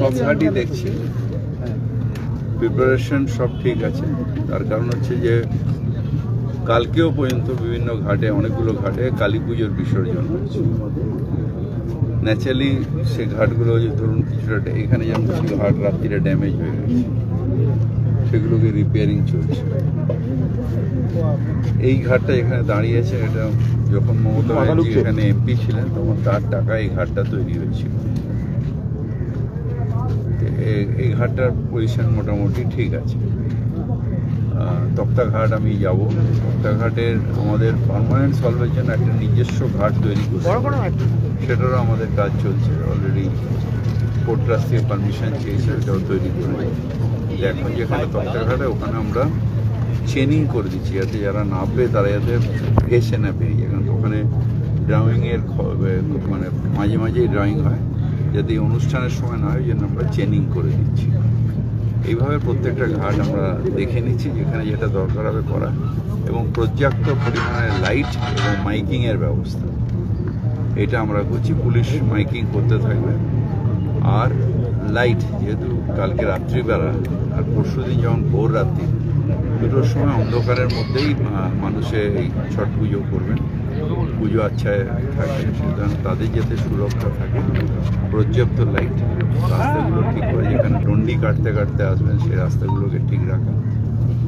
সব ঘাটই দেখছি, প্রিপারেশন সব ঠিক আছে। তার কারণ হচ্ছে যে কালকেও পর্যন্ত বিভিন্ন ঘাটে, অনেকগুলো ঘাটে কালী পুজোর বিসর্জন হচ্ছে। ন্যাচারালি সে ঘাটগুলো যে ধরুন কিছুটা এখানে যেমন কিছু ঘাট রাত্রিরে ড্যামেজ হয়ে গেছে, সেগুলোকে রিপেয়ারিং চলছে। এই ঘাটটা এখানে দাঁড়িয়েছে, এটা যখন মমতা ব্যানার্জি এখানে এমপি ছিলেন তখন তার টাকা এই ঘাটটা তৈরি হয়েছিল। এই ঘাটটার পজিশন মোটামুটি ঠিক আছে। তক্তাঘাট আমি যাব, তক্তাঘাটের আমাদের পার্মানেন্ট সলভের জন্য একটা নিজস্ব ঘাট তৈরি করছে, সেটারও আমাদের কাজ চলছে। অলরেডি কোর্ট ট্রাস্ট থেকে পারমিশন চেয়েছে, ওটাও তৈরি করে। এখন যেখানে তক্তাঘাটে ওখানে আমরা চেনিং করে দিচ্ছি, যাতে যারা নামবে তারা যাতে ভেসে না পেয়ে যায়। কারণ ওখানে ড্রয়িংয়ের মানে মাঝে মাঝেই ড্রয়িং হয়, যাতে এই অনুষ্ঠানের সময় না হয়, জন্য আমরা চেনিং করে দিচ্ছি। এইভাবে প্রত্যেকটা ঘাট আমরা দেখে নিচ্ছি যেখানে যেটা দরকার হবে করা, এবং পর্যাপ্ত পরিমাণে লাইট এবং মাইকিংয়ের ব্যবস্থা এটা আমরা করছি। পুলিশ মাইকিং করতে থাকবে। আর লাইট, যেহেতু কালকে রাত্রিবেলা আর পরশুদিন যেমন ভোর রাত্রি, দুটোর সময় অন্ধকারের মধ্যেই মানুষে এই ছট পুজো করবেন, পুজো আচ্ছায় থাকবেন, সুতরাং তাদের যাতে সুরক্ষা থাকে, পর্যাপ্ত লাইট, রাস্তাগুলো ঠিক করে, যেখানে ডন্ডি কাটতে কাটতে আসবেন সেই রাস্তাগুলোকে ঠিক রাখা,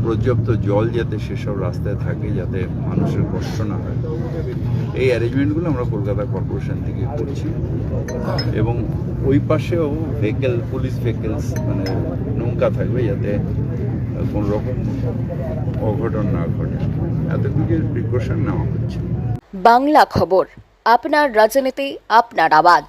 পর্যাপ্ত জল যাতে সেসব রাস্তায় থাকে, যাতে মানুষের কষ্ট না হয়। এই অ্যারেঞ্জমেন্টগুলো আমরা কলকাতা কর্পোরেশন থেকে করছি। এবং ওই পাশেও ভেহিকেল, পুলিশ ভেহিকেলস মানে নৌকা থাকবে, যাতে কোনো রকম অঘটন না ঘটে, এত কিছু প্রিকশন নেওয়া হচ্ছে। বাংলা খবর, আপনার রাজনীতি, আপনার আওয়াজ।